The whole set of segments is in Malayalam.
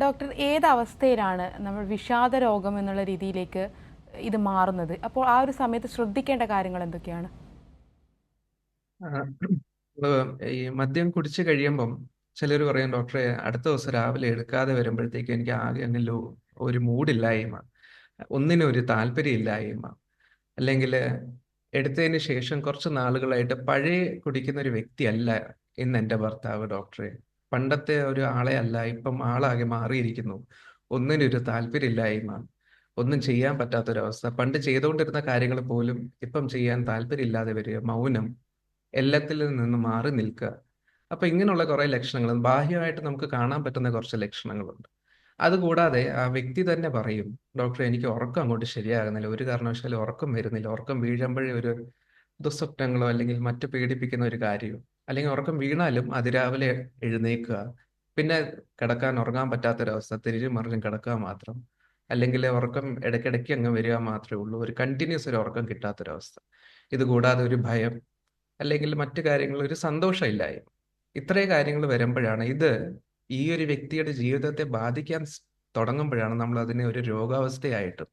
ഡോക്ടർ ഏത് അവസ്ഥയിലാണ് നമ്മൾ വിഷാദ രോഗം എന്നുള്ള രീതിയിലേക്ക് ഇത് മാറുന്നത്? അപ്പോൾ ആ ഒരു സമയത്ത് ശ്രദ്ധിക്കേണ്ട കാര്യങ്ങൾ എന്തൊക്കെയാണ്? ആ, നമ്മള് ഈ മദ്യം കുടിച്ച് കഴിയുമ്പം ചിലർ പറയും ഡോക്ടറെ അടുത്ത ദിവസം രാവിലെ എടുക്കാതെ വരുമ്പോഴത്തേക്ക് എനിക്ക് ആകെ അങ്ങ് ഒരു മൂഡില്ലായ്മ, ഒന്നിനും ഒരു താല്പര്യമില്ലായ്മ, അല്ലെങ്കിൽ എടുത്തതിന് ശേഷം കുറച്ച് നാളുകളായിട്ട് പഴയ കുടിക്കുന്ന ഒരു വ്യക്തിയല്ല ഇന്ന് എൻ്റെ ഭർത്താവ് ഡോക്ടറെ. പണ്ടത്തെ ഒരു ആളെ അല്ല, ഇപ്പം ആളാകെ മാറിയിരിക്കുന്നു. ഒന്നിനും ഒരു താല്പര്യമില്ലായ്മ, ഒന്നും ചെയ്യാൻ പറ്റാത്തൊരവസ്ഥ, പണ്ട് ചെയ്തുകൊണ്ടിരുന്ന കാര്യങ്ങൾ പോലും ഇപ്പം ചെയ്യാൻ താല്പര്യമില്ലാതെ വരിക, മൗനം, എല്ലാത്തിൽ നിന്ന് മാറി നിൽക്കുക. അപ്പൊ ഇങ്ങനെയുള്ള കുറെ ലക്ഷണങ്ങൾ ബാഹ്യമായിട്ട് നമുക്ക് കാണാൻ പറ്റുന്ന കുറച്ച് ലക്ഷണങ്ങളുണ്ട്. അതുകൂടാതെ ആ വ്യക്തി തന്നെ പറയും ഡോക്ടറെ എനിക്ക് ഉറക്കം അങ്ങോട്ട് ശരിയാകുന്നില്ല, ഒരു കാരണവശാലും ഉറക്കം വരുന്നില്ല, ഉറക്കം വീഴുമ്പോഴേ ഒരു ദുസ്വപ്നങ്ങളോ അല്ലെങ്കിൽ മറ്റു പേടിപ്പിക്കുന്ന ഒരു കാര്യമോ, അല്ലെങ്കിൽ ഉറക്കം വീണാലും അതിരാവിലെ എഴുന്നേൽക്കുക, പിന്നെ കിടക്കാൻ ഉറങ്ങാൻ പറ്റാത്തൊരവസ്ഥ, തിരിഞ്ഞും മറിഞ്ഞും കിടക്കുക മാത്രം, അല്ലെങ്കിൽ ഉറക്കം ഇടയ്ക്കിടയ്ക്ക് അങ്ങ് വരിക മാത്രമേ ഉള്ളൂ, ഒരു കണ്ടിന്യൂസ് ഒരു ഉറക്കം കിട്ടാത്തൊരവസ്ഥ. ഇത് കൂടാതെ ഒരു ഭയം അല്ലെങ്കിൽ മറ്റു കാര്യങ്ങളിൽ ഒരു സന്തോഷമില്ലായ്മ. ഇത്രയും കാര്യങ്ങൾ വരുമ്പോഴാണ് ഇത് ഈ ഒരു വ്യക്തിയുടെ ജീവിതത്തെ ബാധിക്കാൻ തുടങ്ങുമ്പോഴാണ് നമ്മൾ അതിനെ ഒരു രോഗാവസ്ഥയായിട്ടും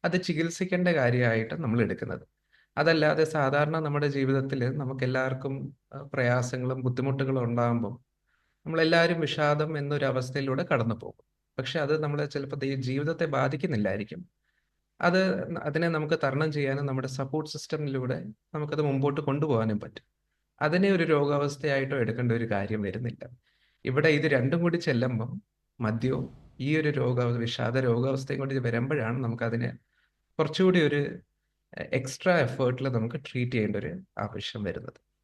അത് ചികിത്സിക്കേണ്ട കാര്യമായിട്ടും നമ്മൾ എടുക്കുന്നത്. അതല്ലാതെ സാധാരണ നമ്മുടെ ജീവിതത്തിൽ നമുക്ക് എല്ലാവർക്കും പ്രയാസങ്ങളും ബുദ്ധിമുട്ടുകളും ഉണ്ടാകുമ്പോൾ നമ്മളെല്ലാവരും വിഷാദം എന്നൊരു അവസ്ഥയിലൂടെ കടന്നു പോകും. പക്ഷെ അത് നമ്മളെ ചിലപ്പോൾ ജീവിതത്തെ ബാധിക്കുന്നില്ലായിരിക്കും. അത് അതിനെ നമുക്ക് തരണം ചെയ്യാനും നമ്മുടെ സപ്പോർട്ട് സിസ്റ്റമിലൂടെ നമുക്കത് മുമ്പോട്ട് കൊണ്ടുപോകാനും പറ്റും. അതിനെ ഒരു രോഗാവസ്ഥയായിട്ടോ എടുക്കേണ്ട ഒരു കാര്യം വരുന്നില്ല. ഇവിടെ ഇത് രണ്ടും കൂടി ചെല്ലുമ്പം മദ്യവും ഈ ഒരു വിഷാദ രോഗാവസ്ഥയും കൂടി വരുമ്പോഴാണ് നമുക്കതിനെ കുറച്ചുകൂടി ഒരു എക്സ്ട്രാ എഫേർട്ടിൽ നമുക്ക് ട്രീറ്റ് ചെയ്യേണ്ട ഒരു ആവശ്യം വരുന്നത്.